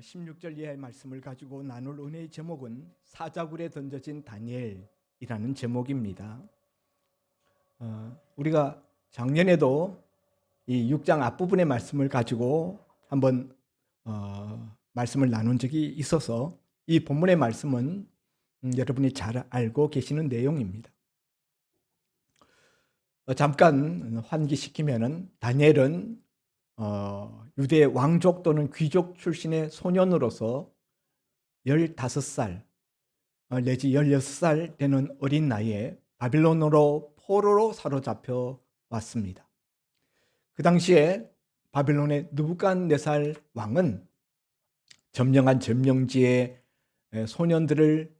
16절 이하의 말씀을 가지고 나눌 은혜의 제목은 사자굴에 던져진 다니엘이라는 제목입니다. 우리가 작년에도 이 6장 앞부분의 말씀을 가지고 한번 말씀을 나눈 적이 있어서 이 본문의 말씀은 여러분이 잘 알고 계시는 내용입니다. 잠깐 환기시키면은 다니엘은 유대 왕족 또는 귀족 출신의 소년으로서 15살 내지 16살 되는 어린 나이에 바빌론으로 포로로 사로잡혀 왔습니다. 그 당시에 바빌론의 느부갓네살 왕은 점령한 점령지에 소년들을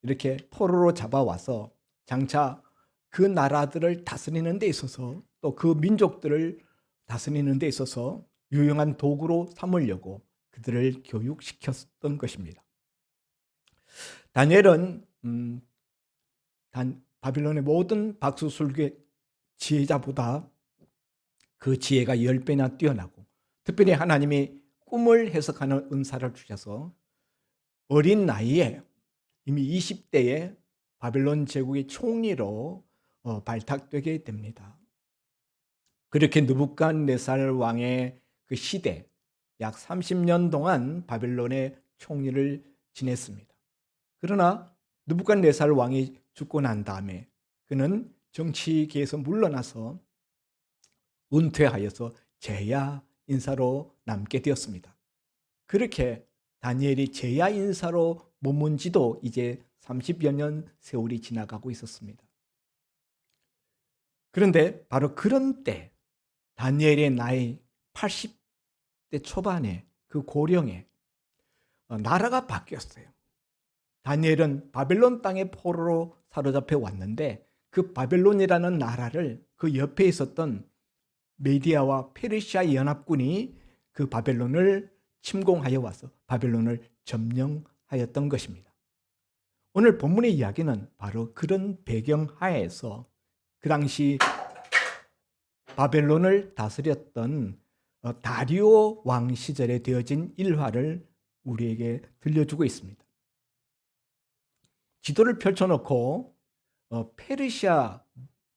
이렇게 포로로 잡아와서 장차 그 나라들을 다스리는 데 있어서 또 그 민족들을 다스리는 데 있어서 유용한 도구로 삼으려고 그들을 교육시켰던 것입니다. 다니엘은 바빌론의 모든 박수술계 지혜자보다 그 지혜가 10배나 뛰어나고 특별히 하나님이 꿈을 해석하는 은사를 주셔서 어린 나이에 이미 20대에 바빌론 제국의 총리로 발탁되게 됩니다. 그렇게 느부갓네살 왕의 그 시대 약 30년 동안 바빌론의 총리를 지냈습니다. 그러나 느부갓네살 왕이 죽고 난 다음에 그는 정치계에서 물러나서 은퇴하여서 제야 인사로 남게 되었습니다. 그렇게 다니엘이 제야 인사로 머문 지도 이제 30여 년 세월이 지나가고 있었습니다. 그런데 바로 그런 때 다니엘의 나이 80대 초반에 그 고령에 나라가 바뀌었어요. 다니엘은 바벨론 땅의 포로로 사로잡혀 왔는데 그 바벨론이라는 나라를 그 옆에 있었던 메디아와 페르시아 연합군이 그 바벨론을 침공하여 와서 바벨론을 점령하였던 것입니다. 오늘 본문의 이야기는 바로 그런 배경 하에서 그 당시 바벨론을 다스렸던 다리오 왕 시절에 되어진 일화를 우리에게 들려주고 있습니다. 지도를 펼쳐놓고 페르시아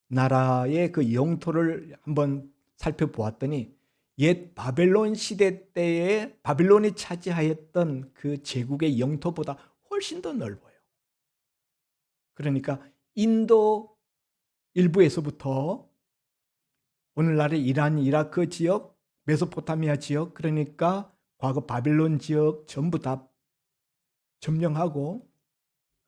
나라의 그 영토를 한번 살펴보았더니 옛 바벨론 시대 때에 바벨론이 차지하였던 그 제국의 영토보다 훨씬 더 넓어요. 그러니까 인도 일부에서부터 오늘날의 이란, 이라크 지역, 메소포타미아 지역, 그러니까 과거 바빌론 지역 전부 다 점령하고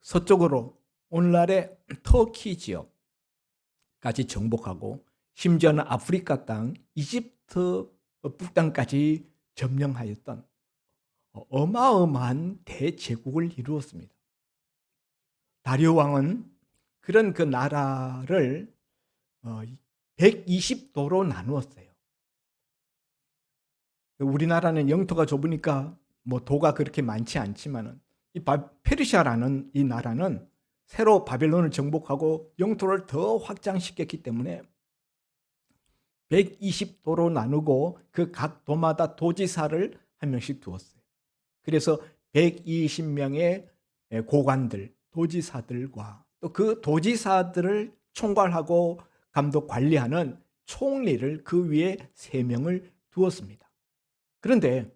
서쪽으로 오늘날의 터키 지역까지 정복하고 심지어는 아프리카 땅, 이집트 북땅까지 점령하였던 어마어마한 대제국을 이루었습니다. 다리오 왕은 그런 그 나라를 120도로 나누었어요. 우리나라는 영토가 좁으니까 뭐 도가 그렇게 많지 않지만은 이 페르시아라는 이 나라는 새로 바벨론을 정복하고 영토를 더 확장시켰기 때문에 120도로 나누고 그 각 도마다 도지사를 한 명씩 두었어요. 그래서 120명의 고관들, 도지사들과 또 그 도지사들을 총괄하고 감독 관리하는 총리를 그 위에 3명을 두었습니다. 그런데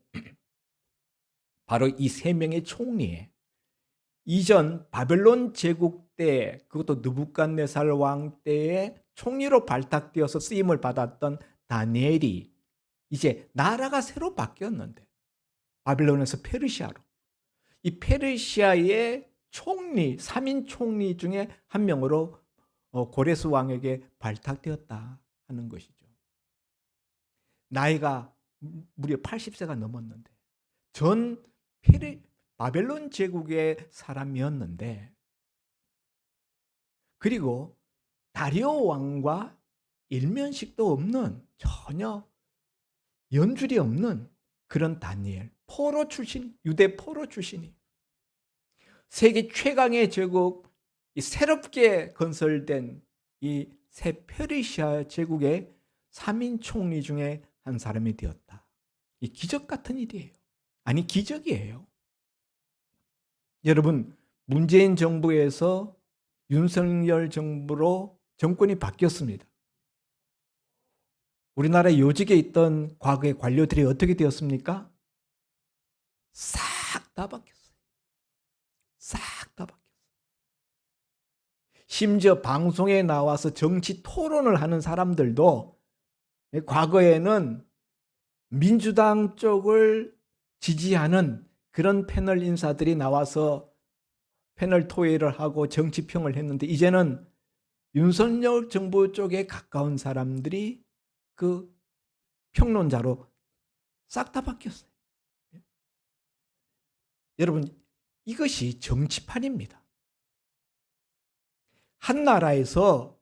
바로 이 3명의 총리에 이전 바벨론 제국 때 그것도 느부갓네살 왕 때에 총리로 발탁되어서 쓰임을 받았던 다니엘이 이제 나라가 새로 바뀌었는데 바벨론에서 페르시아로 이 페르시아의 총리 3인 총리 중에 한 명으로 고레스 왕에게 발탁되었다 하는 것이죠. 나이가 무려 80세가 넘었는데 전 바벨론 제국의 사람이었는데 그리고 다리오 왕과 일면식도 없는 전혀 연줄이 없는 그런 다니엘 포로 출신, 유대 포로 출신이 세계 최강의 제국 새롭게 건설된 이 새 페르시아 제국의 3인 총리 중에 한 사람이 되었다. 이 기적 같은 일이에요. 아니, 기적이에요. 여러분, 문재인 정부에서 윤석열 정부로 정권이 바뀌었습니다. 우리나라 요직에 있던 과거의 관료들이 어떻게 되었습니까? 싹 다 바뀌었어요. 싹 다 바뀌었어요. 심지어 방송에 나와서 정치 토론을 하는 사람들도 과거에는 민주당 쪽을 지지하는 그런 패널 인사들이 나와서 패널 토의를 하고 정치평을 했는데, 이제는 윤석열 정부 쪽에 가까운 사람들이 그 평론자로 싹 다 바뀌었어요. 여러분, 이것이 정치판입니다. 한 나라에서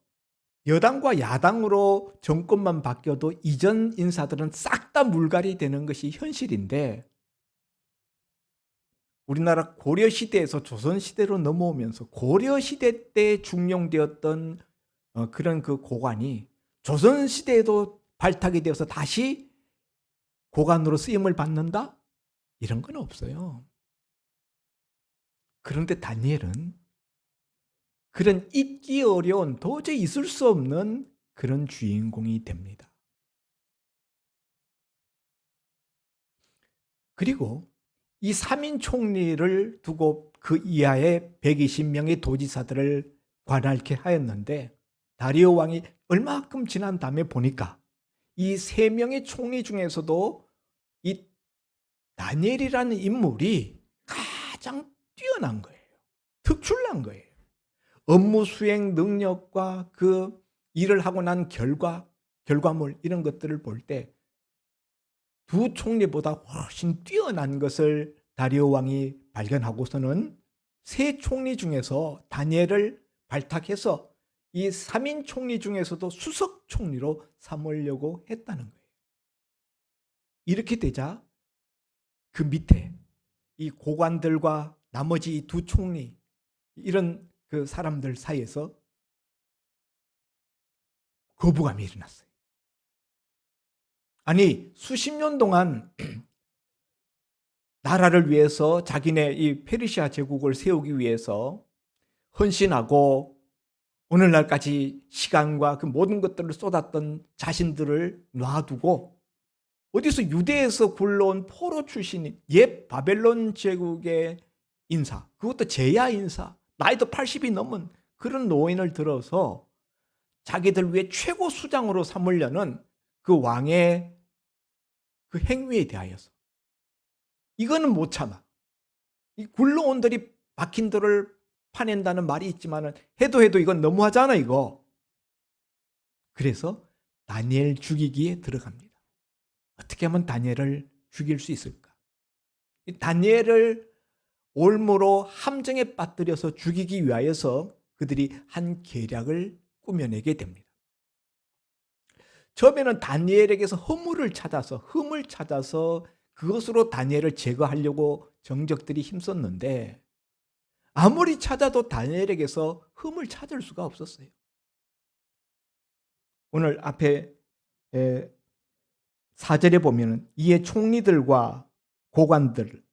여당과 야당으로 정권만 바뀌어도 이전 인사들은 싹 다 물갈이 되는 것이 현실인데, 우리나라 고려시대에서 조선시대로 넘어오면서 고려시대 때 중용되었던 그런 그 고관이 조선시대에도 발탁이 되어서 다시 고관으로 쓰임을 받는다? 이런 건 없어요. 그런데 다니엘은 그런 잊기 어려운, 도저히 있을 수 없는 그런 주인공이 됩니다. 그리고 이 3인 총리를 두고 그 이하의 120명의 도지사들을 관할케 하였는데, 다리오 왕이 얼마큼 지난 다음에 보니까 이 3명의 총리 중에서도 이 다니엘이라는 인물이 가장 뛰어난 거예요. 특출난 거예요. 업무 수행 능력과 그 일을 하고 난 결과물 이런 것들을 볼 때 두 총리보다 훨씬 뛰어난 것을 다리오 왕이 발견하고서는 세 총리 중에서 다니엘을 발탁해서 이 3인 총리 중에서도 수석 총리로 삼으려고 했다는 거예요. 이렇게 되자 그 밑에 이 고관들과 나머지 두 총리, 이런 그 사람들 사이에서 거부감이 일어났어요. 아니, 수십 년 동안 나라를 위해서 자기네 이 페르시아 제국을 세우기 위해서 헌신하고 오늘날까지 시간과 그 모든 것들을 쏟았던 자신들을 놔두고 어디서 유대에서 굴러온 포로 출신인 옛 바벨론 제국의 인사, 그것도 제야 인사, 나이도 80이 넘은 그런 노인을 들어서 자기들 위해 최고 수장으로 삼으려는 그 왕의 그 행위에 대하여서 이거는 못 참아. 이 굴러온들이 박힌들을 파낸다는 말이 있지만 해도 이건 너무하잖아 이거. 그래서 다니엘 죽이기에 들어갑니다. 어떻게 하면 다니엘을 죽일 수 있을까? 다니엘을 올무로 함정에 빠뜨려서 죽이기 위하여서 그들이 한 계략을 꾸며내게 됩니다. 처음에는 다니엘에게서 흠을 찾아서 그것으로 다니엘을 제거하려고 정적들이 힘썼는데, 아무리 찾아도 다니엘에게서 흠을 찾을 수가 없었어요. 오늘 앞에 4절에 보면 이에 총리들과 고관들,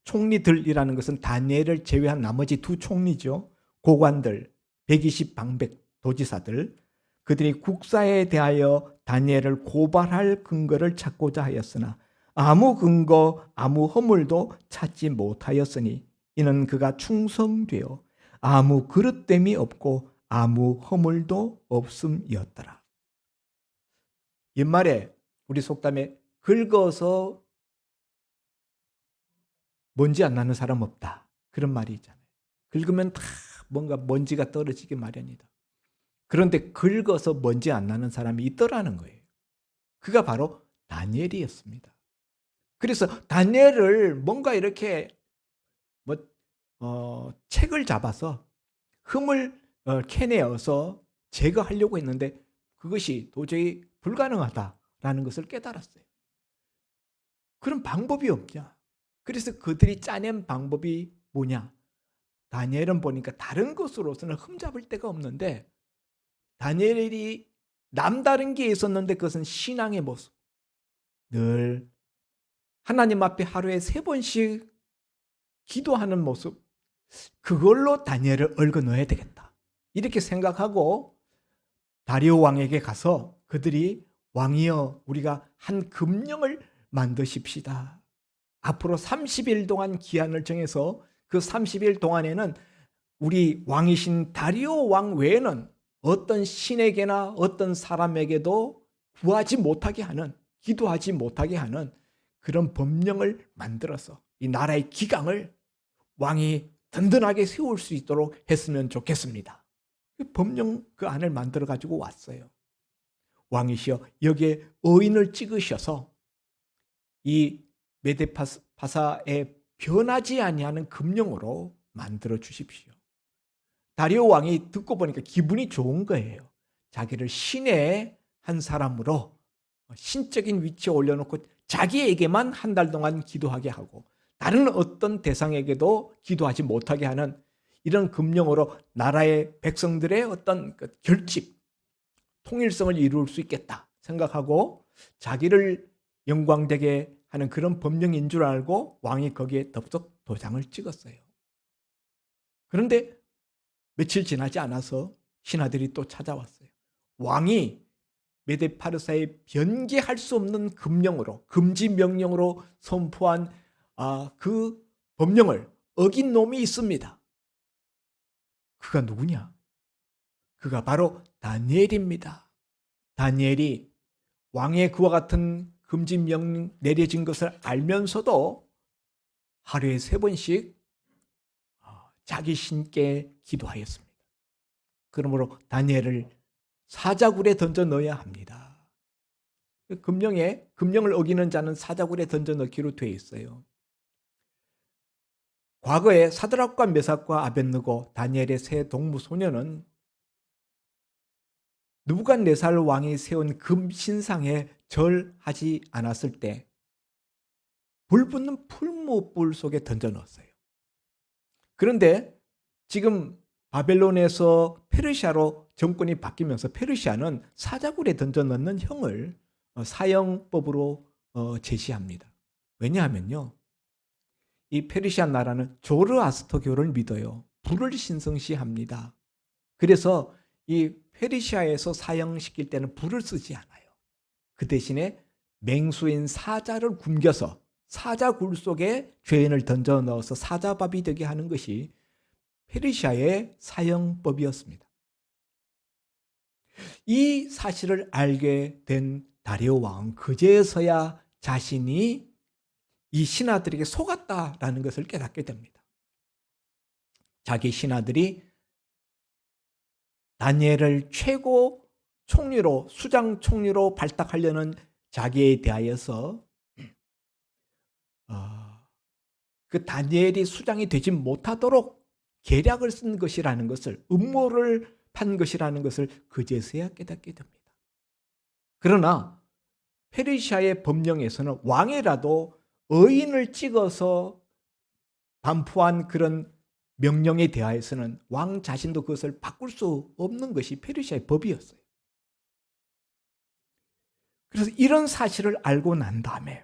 총리들이라는 것은 다니엘을 제외한 나머지 두 총리죠. 고관들, 120 방백 도지사들, 그들이 국사에 대하여 다니엘을 고발할 근거를 찾고자 하였으나 아무 근거, 아무 허물도 찾지 못하였으니 이는 그가 충성되어 아무 그릇됨이 없고 아무 허물도 없음이었더라. 옛말에 우리 속담에 긁어서 먼지 안 나는 사람 없다, 그런 말이 있잖아요. 긁으면 다 뭔가 먼지가 떨어지기 마련이다. 그런데 긁어서 먼지 안 나는 사람이 있더라는 거예요. 그가 바로 다니엘이었습니다. 그래서 다니엘을 뭔가 이렇게 책을 잡아서 흠을 캐내어서 제거하려고 했는데 그것이 도저히 불가능하다라는 것을 깨달았어요. 그런 방법이 없냐? 그래서 그들이 짜낸 방법이 뭐냐? 다니엘은 보니까 다른 것으로서는 흠잡을 데가 없는데, 다니엘이 남다른 게 있었는데 그것은 신앙의 모습. 늘 하나님 앞에 하루에 3번씩 기도하는 모습, 그걸로 다니엘을 얽어 넣어야 되겠다. 이렇게 생각하고 다리오 왕에게 가서 그들이 왕이여 우리가 한 금령을 만드십시다. 앞으로 30일 동안 기한을 정해서 그 30일 동안에는 우리 왕이신 다리오 왕 외에는 어떤 신에게나 어떤 사람에게도 구하지 못하게 하는, 기도하지 못하게 하는 그런 법령을 만들어서 이 나라의 기강을 왕이 든든하게 세울 수 있도록 했으면 좋겠습니다. 그 법령 그 안을 만들어 가지고 왔어요. 왕이시여 여기에 의인을 찍으셔서 이 메데파사에 변하지 아니하는 금령으로 만들어 주십시오. 다리오 왕이 듣고 보니까 기분이 좋은 거예요. 자기를 신의 한 사람으로 신적인 위치에 올려놓고 자기에게만 한 달 동안 기도하게 하고 다른 어떤 대상에게도 기도하지 못하게 하는 이런 금령으로 나라의 백성들의 어떤 결집, 통일성을 이룰 수 있겠다 생각하고 자기를 영광되게 하는 그런 법령인 줄 알고 왕이 거기에 덥석 도장을 찍었어요. 그런데 며칠 지나지 않아서 신하들이 또 찾아왔어요. 왕이 메데파르사에 변개할 수 없는 금령으로, 금지 명령으로 선포한 그 법령을 어긴 놈이 있습니다. 그가 누구냐? 그가 바로 다니엘입니다. 다니엘이 왕의 그와 같은 금지 명령 내려진 것을 알면서도 하루에 3번씩 자기 신께 기도하였습니다. 그러므로 다니엘을 사자굴에 던져 넣어야 합니다. 금령을 어기는 자는 사자굴에 던져 넣기로 되어 있어요. 과거에 사드락과 메삭과 아벳느고 다니엘의 세 동무 소녀는 느부갓네살 왕이 세운 금 신상에 절하지 않았을 때 불 붙는 풀무불 속에 던져 넣었어요. 그런데 지금 바벨론에서 페르시아로 정권이 바뀌면서 페르시아는 사자굴에 던져 넣는 형을 사형법으로 제시합니다. 왜냐하면요, 이 페르시아 나라는 조르아스터교를 믿어요. 불을 신성시합니다. 그래서 이 페르시아에서 사형시킬 때는 불을 쓰지 않아요. 그 대신에 맹수인 사자를 굶겨서 사자굴 속에 죄인을 던져 넣어서 사자밥이 되게 하는 것이 페르시아의 사형법이었습니다. 이 사실을 알게 된 다리오 왕은 그제서야 자신이 이 신하들에게 속았다라는 것을 깨닫게 됩니다. 자기 신하들이 다니엘을 최고 총리로, 수장 총리로 발탁하려는 자기에 대하여서 그 다니엘이 수장이 되지 못하도록 계략을 쓴 것이라는 것을, 음모를 판 것이라는 것을 그제서야 깨닫게 됩니다. 그러나 페르시아의 법령에서는 왕이라도 의인을 찍어서 반포한 그런 명령에 대하여서는 왕 자신도 그것을 바꿀 수 없는 것이 페르시아의 법이었어요. 그래서 이런 사실을 알고 난 다음에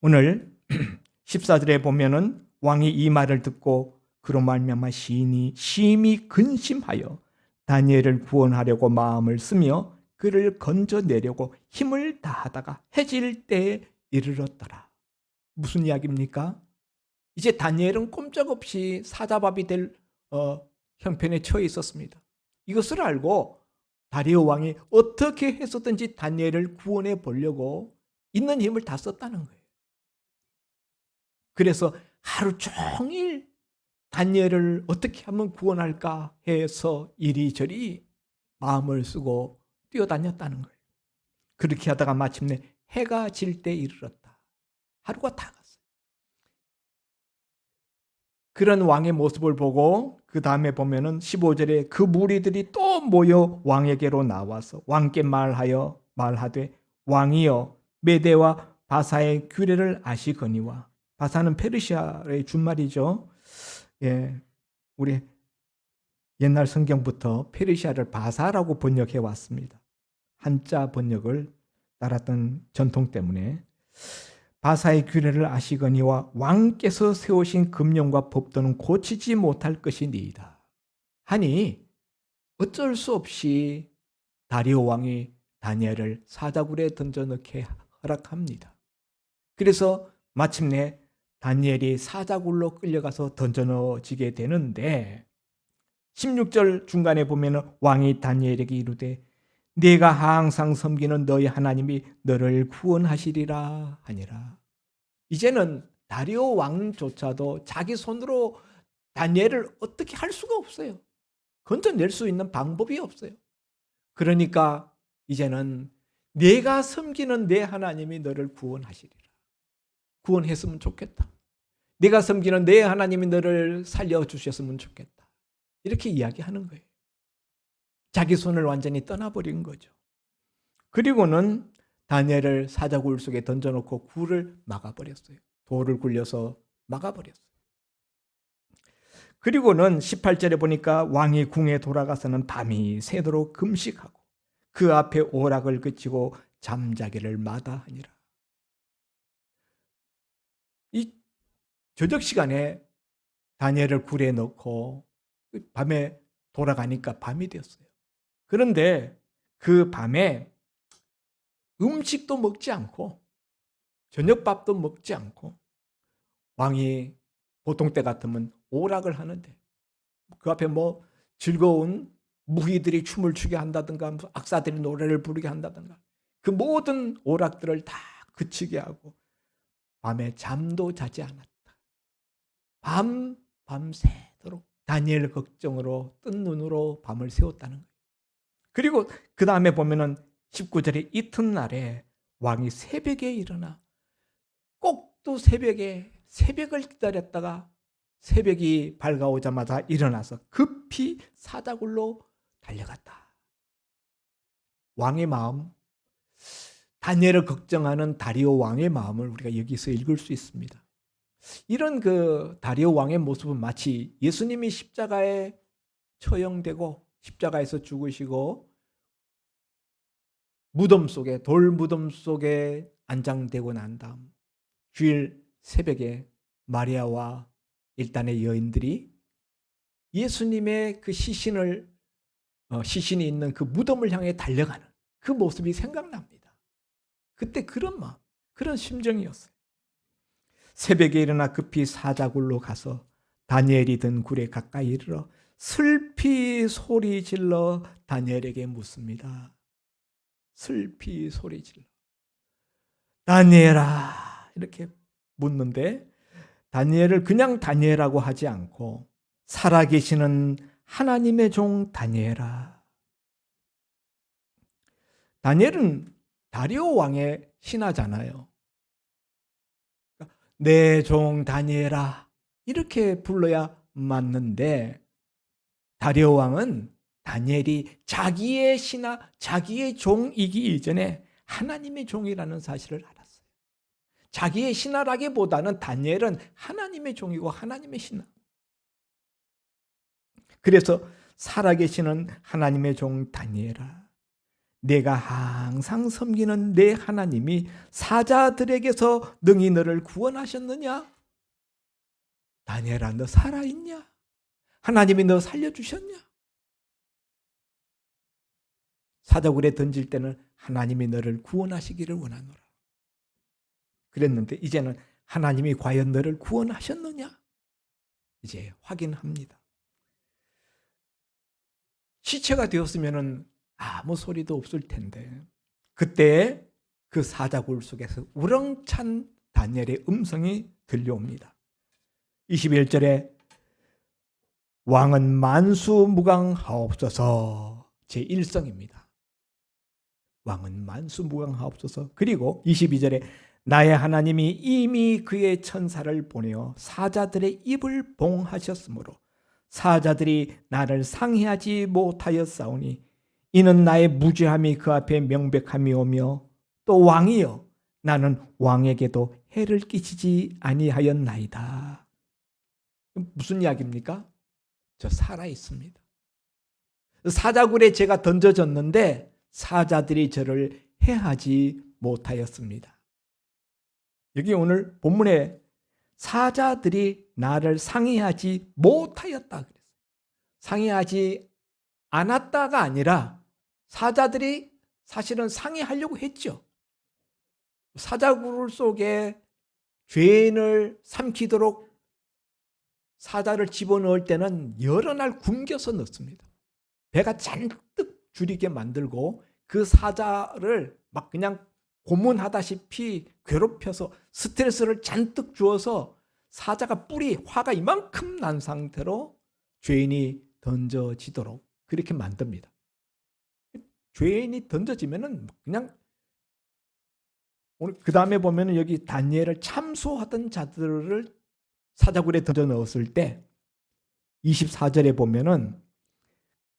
오늘 14절에 보면은 왕이 이 말을 듣고 그로 말미암아 시인이 심히 근심하여 다니엘을 구원하려고 마음을 쓰며 그를 건져내려고 힘을 다하다가 해질 때에 이르렀더라. 무슨 이야기입니까? 이제 다니엘은 꼼짝없이 사자밥이 될 형편에 처해 있었습니다. 이것을 알고 다리오 왕이 어떻게 해서든지 다니엘을 구원해 보려고 있는 힘을 다 썼다는 거예요. 그래서 하루 종일 다니엘을 어떻게 하면 구원할까 해서 이리저리 마음을 쓰고 뛰어다녔다는 거예요. 그렇게 하다가 마침내 해가 질 때 이르렀다. 하루가 다 갔어요. 그런 왕의 모습을 보고 그 다음에 보면은 15절에 그 무리들이 또 모여 왕에게로 나와서 왕께 말하되 왕이여 메대와 바사의 규례를 아시거니와. 바사는 페르시아의 준말이죠. 예, 우리 옛날 성경부터 페르시아를 바사라고 번역해 왔습니다. 한자 번역을 따랐던 전통 때문에 바사의 규례를 아시거니와 왕께서 세우신 금령과 법도는 고치지 못할 것이니이다 하니 어쩔 수 없이 다리오 왕이 다니엘을 사자굴에 던져넣게 허락합니다. 그래서 마침내 다니엘이 사자굴로 끌려가서 던져넣어지게 되는데 16절 중간에 보면 왕이 다니엘에게 이르되 네가 항상 섬기는 너희 하나님이 너를 구원하시리라 하니라. 이제는 다리오 왕조차도 자기 손으로 다니엘을 어떻게 할 수가 없어요. 건져낼 수 있는 방법이 없어요. 그러니까 이제는 내가 섬기는 내 하나님이 너를 구원하시리라. 구원했으면 좋겠다. 내가 섬기는 내 하나님이 너를 살려주셨으면 좋겠다. 이렇게 이야기하는 거예요. 자기 손을 완전히 떠나버린 거죠. 그리고는 다니엘을 사자굴 속에 던져놓고 굴을 막아버렸어요. 돌을 굴려서 막아버렸어요. 그리고는 18절에 보니까 왕이 궁에 돌아가서는 밤이 새도록 금식하고 그 앞에 오락을 그치고 잠자기를 마다하니라. 이 저녁 시간에 다니엘을 굴에 넣고 밤에 돌아가니까 밤이 되었어요. 그런데 그 밤에 음식도 먹지 않고 저녁밥도 먹지 않고 왕이 보통 때 같으면 오락을 하는데 그 앞에 뭐 즐거운 무희들이 춤을 추게 한다든가 악사들이 노래를 부르게 한다든가 그 모든 오락들을 다 그치게 하고 밤에 잠도 자지 않았다. 밤새도록 다니엘 걱정으로 뜬 눈으로 밤을 새웠다는 거예요. 그리고 그 다음에 보면은 19절에 이튿날에 왕이 새벽에 일어나 꼭 또 새벽을 기다렸다가 새벽이 밝아오자마자 일어나서 급히 사자굴로 달려갔다. 왕의 마음, 다니엘을 걱정하는 다리오 왕의 마음을 우리가 여기서 읽을 수 있습니다. 이런 그 다리오 왕의 모습은 마치 예수님이 십자가에 처형되고 십자가에서 죽으시고 무덤 속에 돌 무덤 속에 안장되고 난 다음 주일 새벽에 마리아와 일단의 여인들이 예수님의 그 시신이 있는 그 무덤을 향해 달려가는 그 모습이 생각납니다. 그때 그런 마음, 그런 심정이었어요. 새벽에 일어나 급히 사자굴로 가서 다니엘이 든 굴에 가까이 이르러 슬피 소리 질러 다니엘에게 묻습니다. 슬피 소리 질러 다니엘아 이렇게 묻는데 다니엘을 그냥 다니엘이라고 하지 않고 살아계시는 하나님의 종 다니엘아. 다니엘은 다리오 왕의 신하잖아요. 내 종 다니엘아 이렇게 불러야 맞는데 다리오 왕은 다니엘이 자기의 신하, 자기의 종이기 이전에 하나님의 종이라는 사실을 알았어요. 자기의 신하라기보다는 다니엘은 하나님의 종이고 하나님의 신하. 그래서 살아계시는 하나님의 종 다니엘아, 내가 항상 섬기는 내 하나님이 사자들에게서 능히 너를 구원하셨느냐? 다니엘아, 너 살아있냐? 하나님이 너 살려주셨냐? 사자굴에 던질 때는 하나님이 너를 구원하시기를 원하노라. 그랬는데 이제는 하나님이 과연 너를 구원하셨느냐? 이제 확인합니다. 시체가 되었으면 아무 소리도 없을 텐데 그때 그 사자굴 속에서 우렁찬 다니엘의 음성이 들려옵니다. 21절에 왕은 만수무강하옵소서 제1성입니다. 왕은 만수무강하옵소서. 그리고 22절에 나의 하나님이 이미 그의 천사를 보내어 사자들의 입을 봉하셨으므로 사자들이 나를 상해하지 못하였사오니 이는 나의 무죄함이 그 앞에 명백함이오며 또 왕이여 나는 왕에게도 해를 끼치지 아니하였나이다. 무슨 이야기입니까? 저 살아있습니다. 사자굴에 제가 던져졌는데 사자들이 저를 해하지 못하였습니다. 여기 오늘 본문에 사자들이 나를 상의하지 못하였다 그랬어요. 상의하지 않았다가 아니라 사자들이 사실은 상의하려고 했죠. 사자굴 속에 죄인을 삼키도록 사자를 집어넣을 때는 여러 날 굶겨서 넣습니다. 배가 잔뜩 줄이게 만들고 그 사자를 막 그냥 고문하다시피 괴롭혀서 스트레스를 잔뜩 주어서 사자가 화가 이만큼 난 상태로 죄인이 던져지도록 그렇게 만듭니다. 죄인이 던져지면은 그냥 오늘 그 다음에 보면은 여기 다니엘을 참소하던 자들을 사자굴에 던져 넣었을 때 24절에 보면은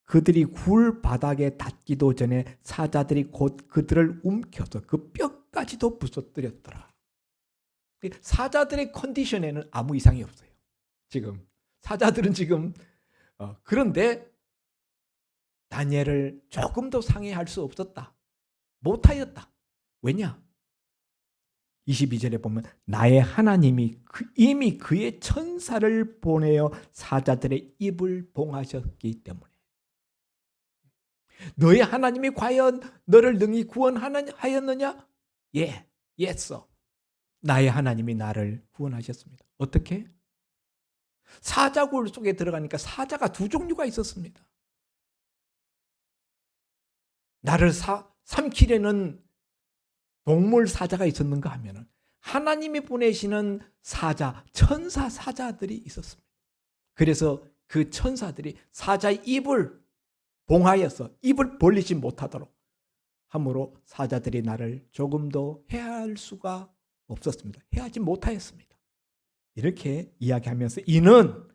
그들이 굴 바닥에 닿기도 전에 사자들이 곧 그들을 움켜서 그 뼈까지도 부서뜨렸더라. 사자들의 컨디션에는 아무 이상이 없어요. 지금 사자들은 지금 그런데 다니엘을 조금도 상해할 수 없었다. 못하였다. 왜냐? 22절에 보면 나의 하나님이 이미 그의 천사를 보내어 사자들의 입을 봉하셨기 때문에. 너의 하나님이 과연 너를 능히 구원하였느냐? 예, yes. 나의 하나님이 나를 구원하셨습니다. 어떻게? 사자굴 속에 들어가니까 사자가 두 종류가 있었습니다. 나를 삼키려는 동물 사자가 있었는가 하면은 하나님이 보내시는 사자, 천사 사자들이 있었습니다. 그래서 그 천사들이 사자의 입을 봉하여서 입을 벌리지 못하도록 함으로 사자들이 나를 조금도 해할 수가 없었습니다. 해하지 못하였습니다. 이렇게 이야기하면서 이는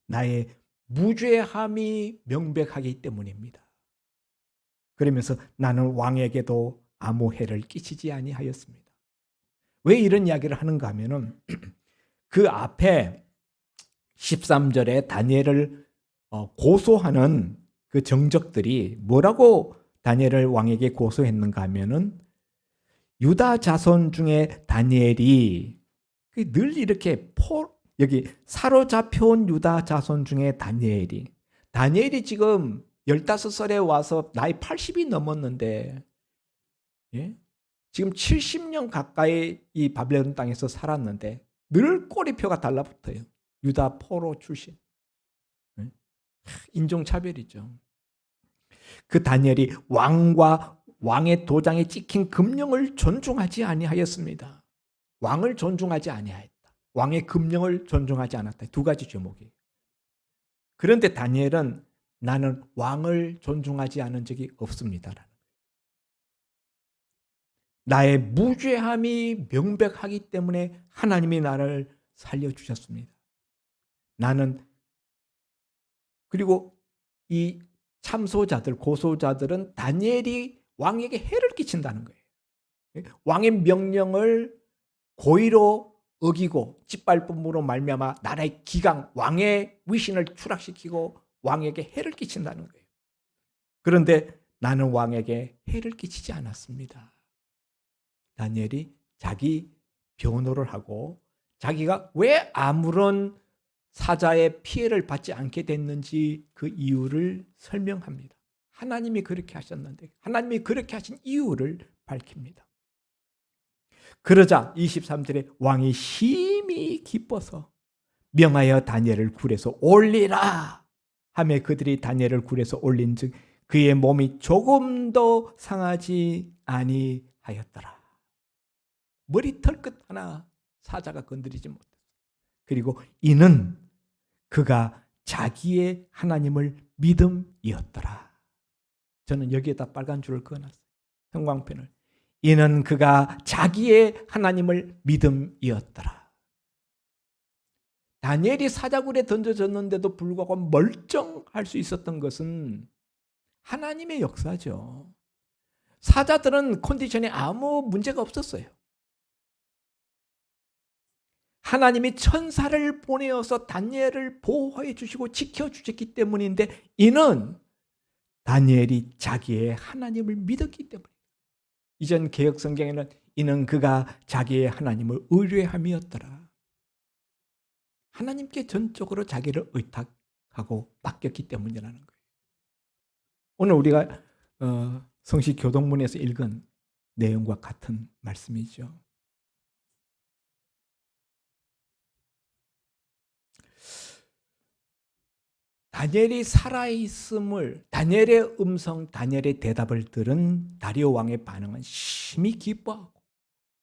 나의 무죄함이 명백하기 때문입니다. 그러면서 나는 왕에게도 아무 해를 끼치지 아니하였습니다. 왜 이런 이야기를 하는가 하면은 그 앞에 13절에 다니엘을 고소하는 그 정적들이 뭐라고 다니엘을 왕에게 고소했는가 하면은 유다 자손 중에 다니엘이 늘 이렇게 여기 사로잡혀온 유다 자손 중에 다니엘이 지금 15살에 와서 나이 80이 넘었는데 예? 지금 70년 가까이 이 바벨론 땅에서 살았는데 늘 꼬리표가 달라붙어요. 유다 포로 출신. 예? 인종차별이죠. 그 다니엘이 왕과 왕의 도장에 찍힌 금령을 존중하지 아니하였습니다. 왕을 존중하지 아니하였다. 왕의 금령을 존중하지 않았다. 두 가지 제목이에요. 그런데 다니엘은 나는 왕을 존중하지 않은 적이 없습니다. 나의 무죄함이 명백하기 때문에 하나님이 나를 살려주셨습니다. 나는 그리고 이 참소자들, 고소자들은 다니엘이 왕에게 해를 끼친다는 거예요. 왕의 명령을 고의로 어기고 짓밟음으로 말미암아 나라의 기강, 왕의 위신을 추락시키고 왕에게 해를 끼친다는 거예요. 그런데 나는 왕에게 해를 끼치지 않았습니다. 다니엘이 자기 변호를 하고 자기가 왜 아무런 사자의 피해를 받지 않게 됐는지 그 이유를 설명합니다. 하나님이 그렇게 하셨는데 하나님이 그렇게 하신 이유를 밝힙니다. 그러자 23절에 왕이 심히 기뻐서 명하여 다니엘을 굴에서 올리라 하며 그들이 다니엘을 굴에서 올린즉 그의 몸이 조금도 상하지 아니하였더라. 머리털끝 하나 사자가 건드리지 못했어요. 그리고 이는 그가 자기의 하나님을 믿음이었더라. 저는 여기에다 빨간 줄을 그어놨어요. 형광펜을. 이는 그가 자기의 하나님을 믿음이었더라. 다니엘이 사자굴에 던져졌는데도 불구하고 멀쩡할 수 있었던 것은 하나님의 역사죠. 사자들은 컨디션에 아무 문제가 없었어요. 하나님이 천사를 보내어서 다니엘을 보호해 주시고 지켜주셨기 때문인데 이는 다니엘이 자기의 하나님을 믿었기 때문입니다. 이전 개역 성경에는 이는 그가 자기의 하나님을 의뢰함이었더라. 하나님께 전적으로 자기를 의탁하고 맡겼기 때문이라는 거예요. 오늘 우리가 성시 교동문에서 읽은 내용과 같은 말씀이죠. 다니엘이 살아있음을, 다니엘의 음성, 다니엘의 대답을 들은 다리오 왕의 반응은 심히 기뻐하고,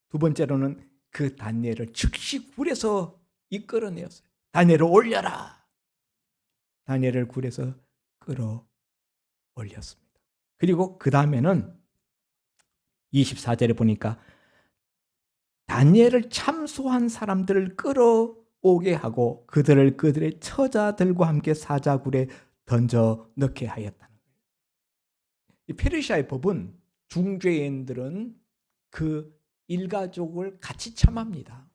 두 번째로는 그 다니엘을 즉시 굴에서 이끌어내었어요. 다니엘을 올려라. 다니엘을 굴에서 끌어 올렸습니다. 그리고 그 다음에는 24절에 보니까 다니엘을 참소한 사람들을 끌어오게 하고 그들을 그들의 처자들과 함께 사자굴에 던져 넣게 하였다는 거예요. 이 페르시아의 법은 중죄인들은 그 일가족을 같이 참합니다.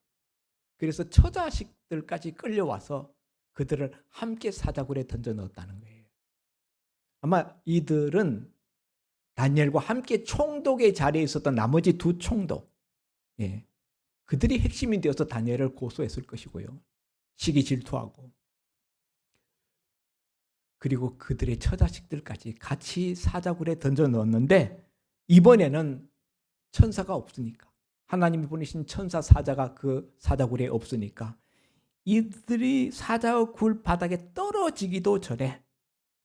그래서 처자식들까지 끌려와서 그들을 함께 사자굴에 던져 넣었다는 거예요. 아마 이들은 다니엘과 함께 총독의 자리에 있었던 나머지 두 총독, 그들이 핵심이 되어서 다니엘을 고소했을 것이고요. 시기 질투하고, 그리고 그들의 처자식들까지 같이 사자굴에 던져 넣었는데, 이번에는 천사가 없으니까, 하나님이 보내신 천사 사자가 그 사자굴에 없으니까 이들이 사자굴 바닥에 떨어지기도 전에,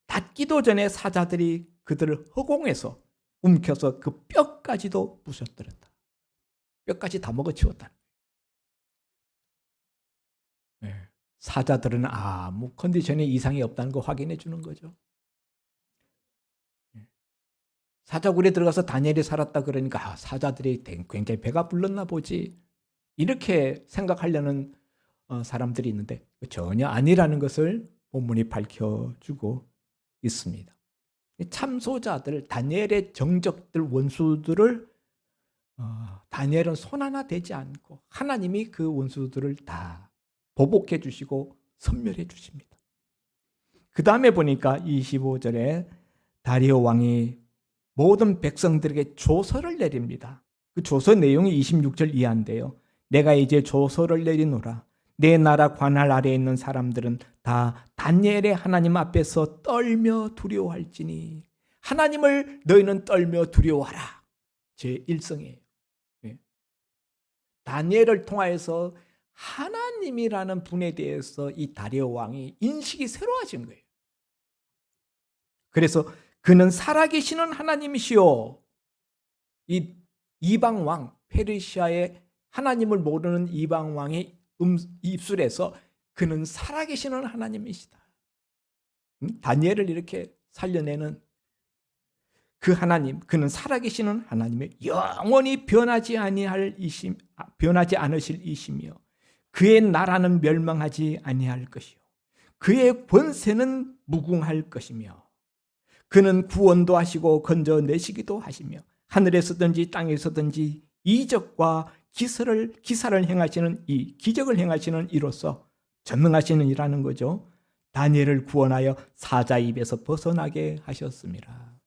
닿기도 전에 사자들이 그들을 허공에서 움켜서 그 뼈까지도 부셔뜨렸다. 뼈까지 다 먹어치웠다. 사자들은 아무 컨디션에 이상이 없다는 거 확인해 주는 거죠. 사자굴에 들어가서 다니엘이 살았다 그러니까 사자들이 굉장히 배가 불렀나 보지, 이렇게 생각하려는 사람들이 있는데 전혀 아니라는 것을 본문이 밝혀주고 있습니다. 참소자들, 다니엘의 정적들, 원수들을 다니엘은 손 하나 대지 않고 하나님이 그 원수들을 다 보복해 주시고 섬멸해 주십니다. 그 다음에 보니까 25절에 다리오 왕이 모든 백성들에게 조서를 내립니다. 그 조서 내용이 26절 이하인데요. 내가 이제 조서를 내리노라. 내 나라 관할 아래에 있는 사람들은 다 다니엘의 하나님 앞에서 떨며 두려워할지니 하나님을 너희는 떨며 두려워하라. 제 1성이에요. 다니엘을 통하여서 하나님이라는 분에 대해서 이 다리오 왕이 인식이 새로워진 거예요. 그래서 그는 살아계시는 하나님이시오. 이 이방 왕, 페르시아의 하나님을 모르는 이방 왕의 입술에서 그는 살아계시는 하나님이시다. 다니엘을 이렇게 살려내는 그 하나님, 그는 살아계시는 하나님의 영원히 변하지 않으실 이시며 그의 나라는 멸망하지 아니할 것이요 그의 권세는 무궁할 것이며 그는 구원도 하시고 건져내시기도 하시며 하늘에서든지 땅에서든지 이적과 기사를 행하시는 기적을 행하시는 이로써 전능하시는 이라는 거죠. 다니엘을 구원하여 사자 입에서 벗어나게 하셨습니다.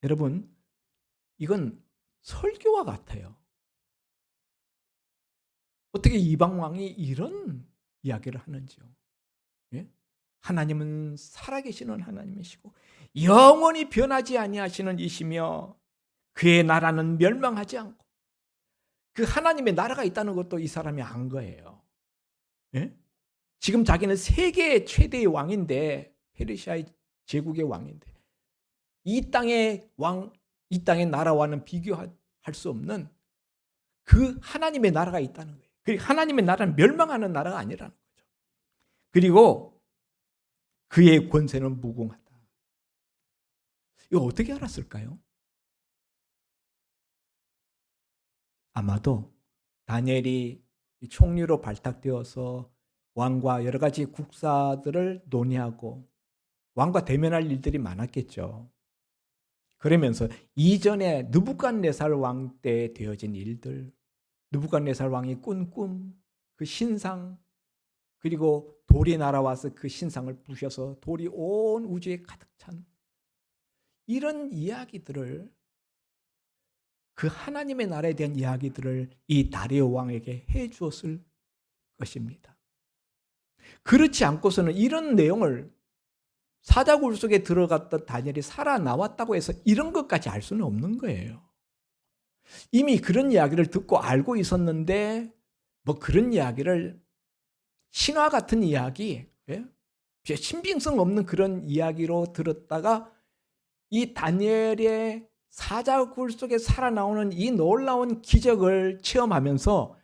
여러분, 이건 설교와 같아요. 어떻게 이방 왕이 이런 이야기를 하는지요? 하나님은 살아계시는 하나님이시고 영원히 변하지 아니하시는 이시며 그의 나라는 멸망하지 않고, 그 하나님의 나라가 있다는 것도 이 사람이 안 거예요. 지금 자기는 세계 최대의 왕인데, 페르시아의 제국의 왕인데, 이 땅의 왕, 이 땅의 나라와는 비교할 수 없는 그 하나님의 나라가 있다는 거예요. 그리고 하나님의 나라는 멸망하는 나라가 아니라는 거죠. 그리고 그의 권세는 무궁하다. 이거 어떻게 알았을까요? 아마도 다니엘이 총리로 발탁되어서 왕과 여러 가지 국사들을 논의하고 왕과 대면할 일들이 많았겠죠. 그러면서 이전에 느부갓네살 왕 때 되어진 일들, 느부갓네살 왕이 꾼 꿈, 그 신상, 그리고 돌이 날아와서 그 신상을 부셔서 돌이 온 우주에 가득 찬 이런 이야기들을 그 하나님의 나라에 대한 이야기들을 이 다리오 왕에게 해 주었을 것입니다. 그렇지 않고서는 이런 내용을 사자굴 속에 들어갔던 다니엘이 살아나왔다고 해서 이런 것까지 알 수는 없는 거예요. 이미 그런 이야기를 듣고 알고 있었는데 뭐 그런 이야기를 신화 같은 이야기, 예? 신빙성 없는 그런 이야기로 들었다가 이 다니엘의 사자굴 속에 살아나오는 이 놀라운 기적을 체험하면서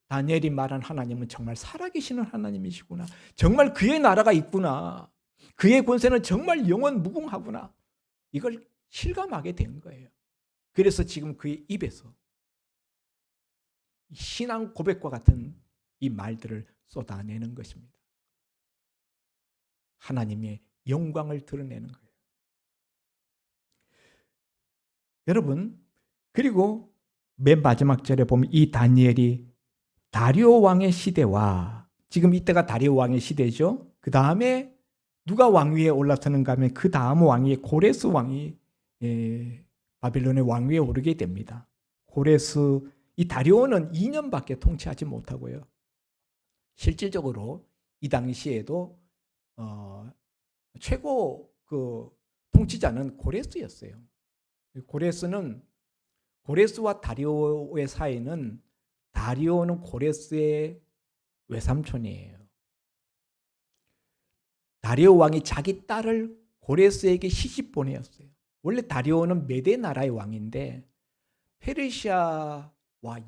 다니엘이 말한 하나님은 정말 살아계시는 하나님이시구나. 정말 그의 나라가 있구나. 그의 권세는 정말 영원 무궁하구나. 이걸 실감하게 된 거예요. 그래서 지금 그의 입에서 신앙 고백과 같은 이 말들을 쏟아내는 것입니다. 하나님의 영광을 드러내는 거예요. 여러분, 그리고 맨 마지막 절에 보면 이 다니엘이 다리오 왕의 시대와 지금 이때가 다리오 왕의 시대죠. 그 다음에 누가 왕위에 올라서는가 하면 그 다음 왕이 고레스 왕이 바빌론의 왕위에 오르게 됩니다. 고레스, 이 다리오는 2년밖에 통치하지 못하고요. 실질적으로 이 당시에도 최고 그 통치자는 고레스였어요. 고레스와 다리오의 사이는 다리오는 고레스의 외삼촌이에요. 다리오 왕이 자기 딸을 고레스에게 시집 보내었어요. 원래 다리오는 메데 나라의 왕인데 페르시아와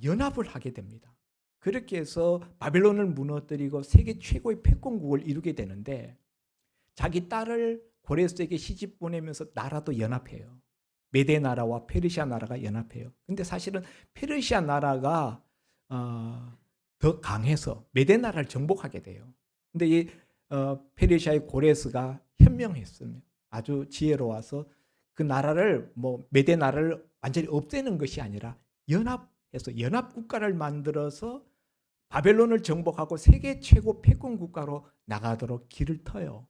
연합을 하게 됩니다. 그렇게 해서 바벨론을 무너뜨리고 세계 최고의 패권국을 이루게 되는데 자기 딸을 고레스에게 시집 보내면서 나라도 연합해요. 메데 나라와 페르시아 나라가 연합해요. 근데 사실은 페르시아 나라가 더 강해서 메데 나라를 정복하게 돼요. 근데 이 페르시아의 고레스가 현명했으면 아주 지혜로워서 그 나라를 메데 나라를 완전히 없애는 것이 아니라 연합해서 연합 국가를 만들어서 바벨론을 정복하고 세계 최고 패권 국가로 나가도록 길을 터요.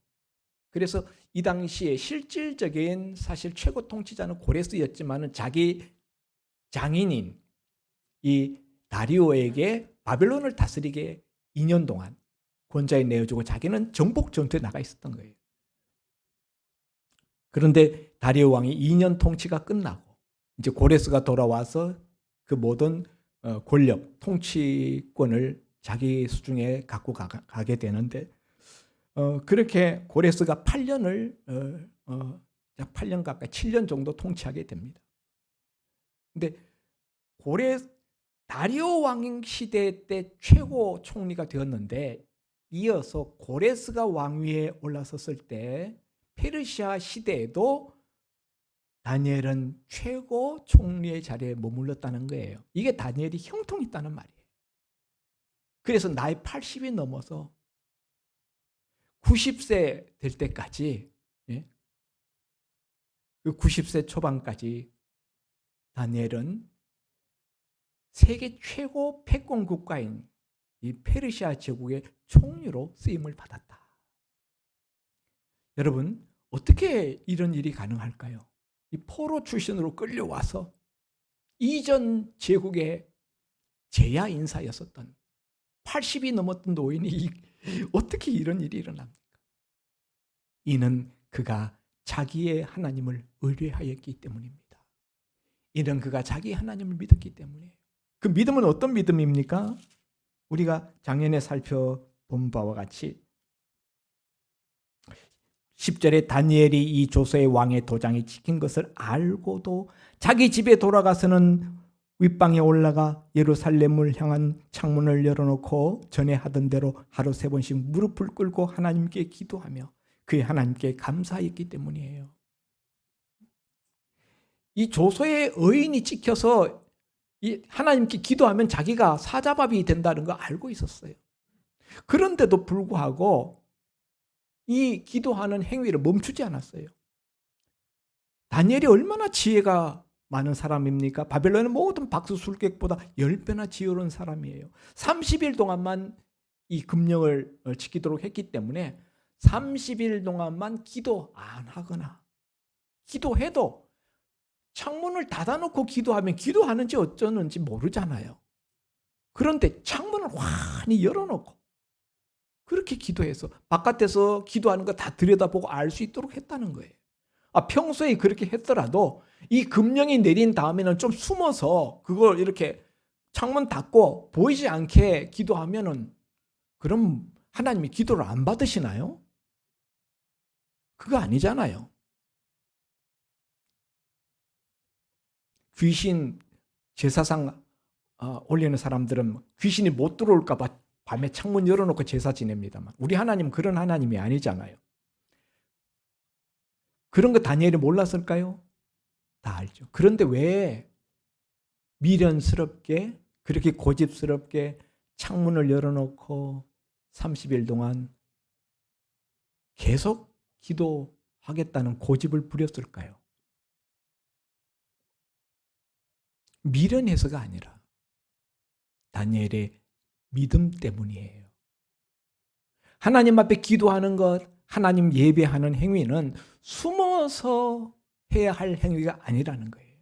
그래서 이 당시에 실질적인 사실 최고 통치자는 고레스였지만은 자기 장인인 이 다리오에게 바벨론을 다스리게 2년 동안 권좌에 내어주고 자기는 정복 전투에 나가 있었던 거예요. 그런데 다리오 왕이 2년 통치가 끝나고 이제 고레스가 돌아와서 그 모든 권력, 통치권을 자기 수중에 갖고 가게 되는데 그렇게 고레스가 8년을 8년 가까이 7년 정도 통치하게 됩니다. 근데 다리오 왕 시대 때 최고 총리가 되었는데 이어서 고레스가 왕위에 올라섰을 때 페르시아 시대에도 다니엘은 최고 총리의 자리에 머물렀다는 거예요. 이게 다니엘이 형통했다는 말이에요. 그래서 나이 80이 넘어서 90세 될 때까지, 그 90세 초반까지 다니엘은 세계 최고 패권 국가인 이 페르시아 제국의 총리로 쓰임을 받았다. 여러분, 어떻게 이런 일이 가능할까요? 이 포로 출신으로 끌려와서 이전 제국의 제야 인사였었던 80이 넘었던 노인이 어떻게 이런 일이 일어납니까? 이는 그가 자기의 하나님을 의뢰하였기 때문입니다. 이는 그가 자기 하나님을 믿었기 때문에. 그 믿음은 어떤 믿음입니까? 우리가 작년에 살펴본 바와 같이 10절에 다니엘이 이 조서의 왕의 도장이 찍힌 것을 알고도 자기 집에 돌아가서는 윗방에 올라가 예루살렘을 향한 창문을 열어놓고 전에 하던 대로 하루 3번씩 무릎을 꿇고 하나님께 기도하며 그의 하나님께 감사했기 때문이에요. 이 조서의 의인이 찍혀서 하나님께 기도하면 자기가 사자밥이 된다는 거 알고 있었어요. 그런데도 불구하고 이 기도하는 행위를 멈추지 않았어요. 다니엘이 얼마나 지혜가 많은 사람입니까? 바벨론의 모든 박수술객보다 10배나 지혜로운 사람이에요. 30일 동안만 이 금령을 지키도록 했기 때문에 30일 동안만 기도 안 하거나 기도해도 창문을 닫아놓고 기도하면 기도하는지 어쩌는지 모르잖아요. 그런데 창문을 환히 열어놓고 그렇게 기도해서 바깥에서 기도하는 거 다 들여다보고 알 수 있도록 했다는 거예요. 평소에 그렇게 했더라도 이 금령이 내린 다음에는 좀 숨어서 그걸 이렇게 창문 닫고 보이지 않게 기도하면은 그럼 하나님이 기도를 안 받으시나요? 그거 아니잖아요. 귀신 제사상 올리는 사람들은 귀신이 못 들어올까 봐 밤에 창문 열어놓고 제사 지냅니다만 우리 하나님은 그런 하나님이 아니잖아요. 그런 거 다니엘이 몰랐을까요? 다 알죠. 그런데 왜 미련스럽게 그렇게 고집스럽게 창문을 열어놓고 30일 동안 계속 기도하겠다는 고집을 부렸을까요? 미련해서가 아니라 다니엘의 믿음 때문이에요. 하나님 앞에 기도하는 것, 하나님 예배하는 행위는 숨어서 해야 할 행위가 아니라는 거예요.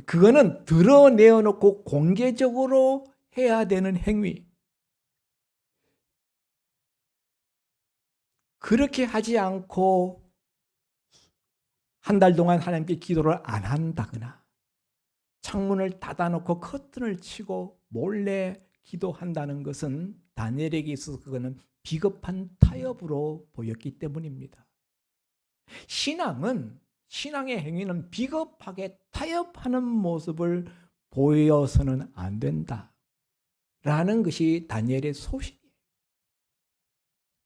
그거는 드러내어놓고 공개적으로 해야 되는 행위. 그렇게 하지 않고 한 달 동안 하나님께 기도를 안 한다거나 창문을 닫아놓고 커튼을 치고 몰래 기도한다는 것은 다니엘에게 있어서 그거는 비겁한 타협으로 보였기 때문입니다. 신앙의 행위는 비겁하게 타협하는 모습을 보여서는 안 된다라는 것이 다니엘의 소신이에요.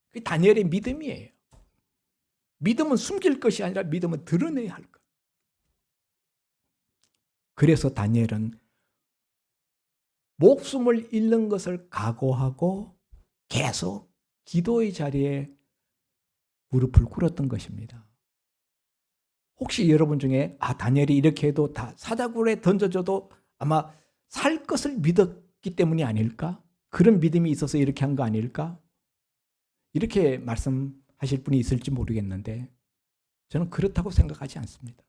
그게 다니엘의 믿음이에요. 믿음은 숨길 것이 아니라 믿음은 드러내야 할 것. 그래서 다니엘은 목숨을 잃는 것을 각오하고 계속 기도의 자리에 무릎을 꿇었던 것입니다. 혹시 여러분 중에 다니엘이 이렇게 해도 다 사자굴에 던져줘도 아마 살 것을 믿었기 때문이 아닐까? 그런 믿음이 있어서 이렇게 한 거 아닐까? 이렇게 말씀하실 분이 있을지 모르겠는데 저는 그렇다고 생각하지 않습니다.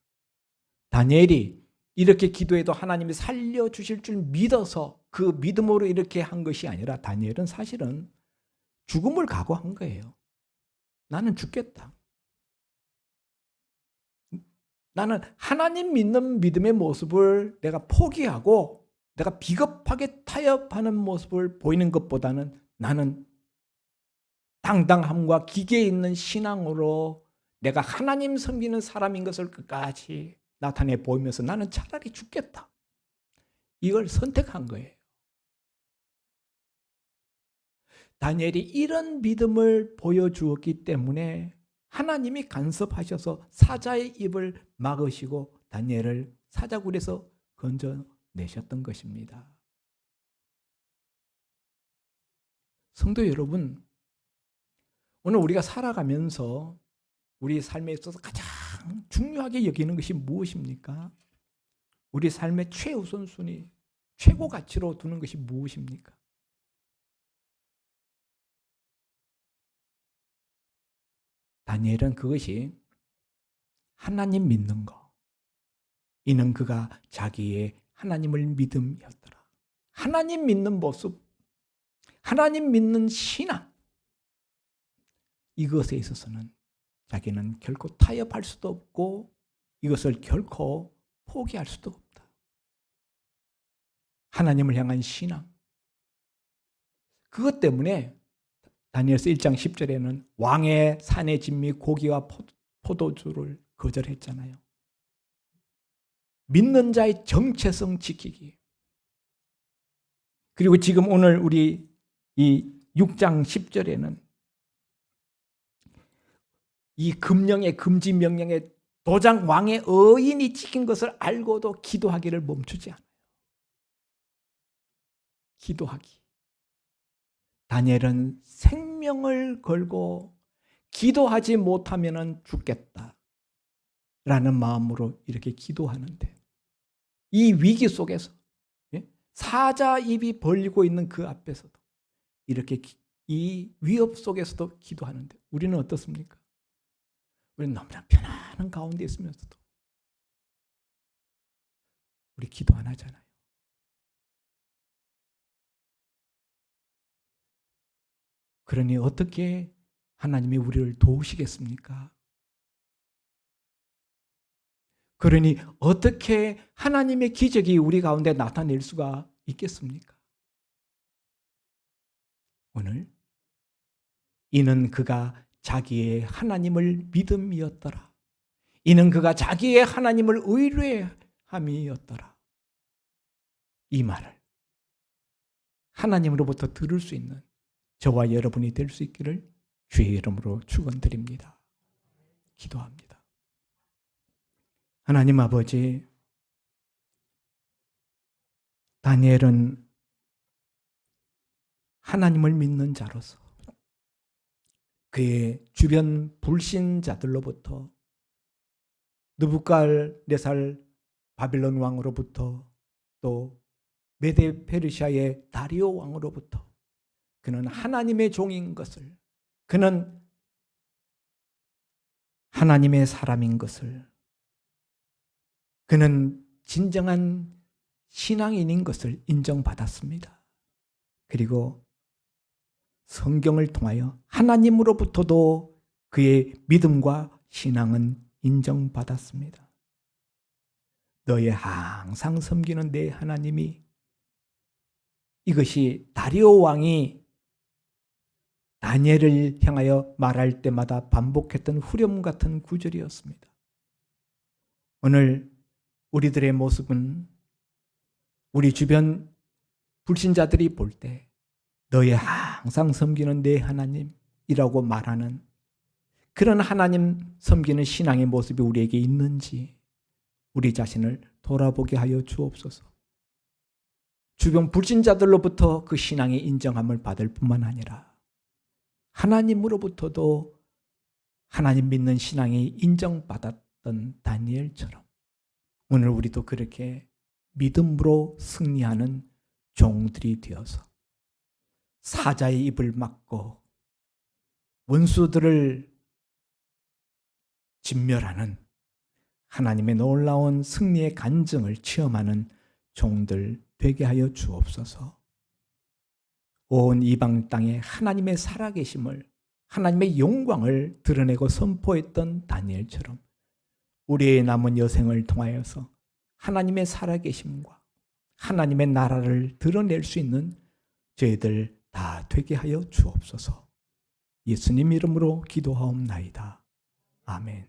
다니엘이 이렇게 기도해도 하나님이 살려주실 줄 믿어서 그 믿음으로 이렇게 한 것이 아니라 다니엘은 사실은 죽음을 각오한 거예요. 나는 죽겠다. 나는 하나님 믿는 믿음의 모습을 내가 포기하고 내가 비겁하게 타협하는 모습을 보이는 것보다는 나는 당당함과 기계 있는 신앙으로 내가 하나님 섬기는 사람인 것을 끝까지 나타내 보이면서 나는 차라리 죽겠다. 이걸 선택한 거예요. 다니엘이 이런 믿음을 보여주었기 때문에 하나님이 간섭하셔서 사자의 입을 막으시고 다니엘을 사자굴에서 건져내셨던 것입니다. 성도 여러분, 오늘 우리가 살아가면서 우리 삶에 있어서 가장 중요하게 여기는 것이 무엇입니까? 우리 삶의 최우선순위, 최고 가치로 두는 것이 무엇입니까? 다니엘은 그것이 하나님 믿는 거. 이는 그가 자기의 하나님을 믿음이었더라. 하나님 믿는 모습, 하나님 믿는 신앙. 이것에 있어서는 자기는 결코 타협할 수도 없고 이것을 결코 포기할 수도 없다. 하나님을 향한 신앙. 그것 때문에 다니엘서 1장 10절에는 왕의 산의 진미 고기와 포도주를 거절했잖아요. 믿는 자의 정체성 지키기. 그리고 지금 오늘 우리 이 6장 10절에는 이 금령의 금지 명령에 도장 왕의 의인이 지킨 것을 알고도 기도하기를 멈추지 않아요. 기도하기. 다니엘은 생명을 걸고 기도하지 못하면 죽겠다라는 마음으로 이렇게 기도하는데 이 위기 속에서 사자 입이 벌리고 있는 그 앞에서도 이렇게 이 위협 속에서도 기도하는데 우리는 어떻습니까? 우리는 너무나 편안한 가운데 있으면서도 우리 기도 안 하잖아요. 그러니 어떻게 하나님이 우리를 도우시겠습니까? 그러니 어떻게 하나님의 기적이 우리 가운데 나타낼 수가 있겠습니까? 오늘 이는 그가 자기의 하나님을 믿음이었더라. 이는 그가 자기의 하나님을 의뢰함이었더라. 이 말을 하나님으로부터 들을 수 있는 저와 여러분이 될 수 있기를 주의 이름으로 축원드립니다. 기도합니다. 하나님 아버지, 다니엘은 하나님을 믿는 자로서 그의 주변 불신자들로부터 느부갓네살 바빌론 왕으로부터 또 메데 페르시아의 다리오 왕으로부터 그는 하나님의 종인 것을, 그는 하나님의 사람인 것을, 그는 진정한 신앙인인 것을 인정받았습니다. 그리고 성경을 통하여 하나님으로부터도 그의 믿음과 신앙은 인정받았습니다. 너의 항상 섬기는 내 하나님이, 이것이 다리오 왕이 다니엘을 향하여 말할 때마다 반복했던 후렴 같은 구절이었습니다. 오늘 우리들의 모습은 우리 주변 불신자들이 볼 때 너의 항상 섬기는 내 하나님이라고 말하는 그런 하나님 섬기는 신앙의 모습이 우리에게 있는지 우리 자신을 돌아보게 하여 주옵소서. 주변 불신자들로부터 그 신앙의 인정함을 받을 뿐만 아니라 하나님으로부터도 하나님 믿는 신앙이 인정받았던 다니엘처럼 오늘 우리도 그렇게 믿음으로 승리하는 종들이 되어서 사자의 입을 막고 원수들을 진멸하는 하나님의 놀라운 승리의 간증을 체험하는 종들 되게 하여 주옵소서. 온 이방 땅에 하나님의 살아계심을, 하나님의 영광을 드러내고 선포했던 다니엘처럼 우리의 남은 여생을 통하여서 하나님의 살아계심과 하나님의 나라를 드러낼 수 있는 저희들 다 되게 하여 주옵소서. 예수님 이름으로 기도하옵나이다. 아멘.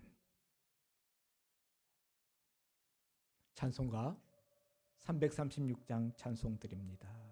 찬송가 336장 찬송 드립니다.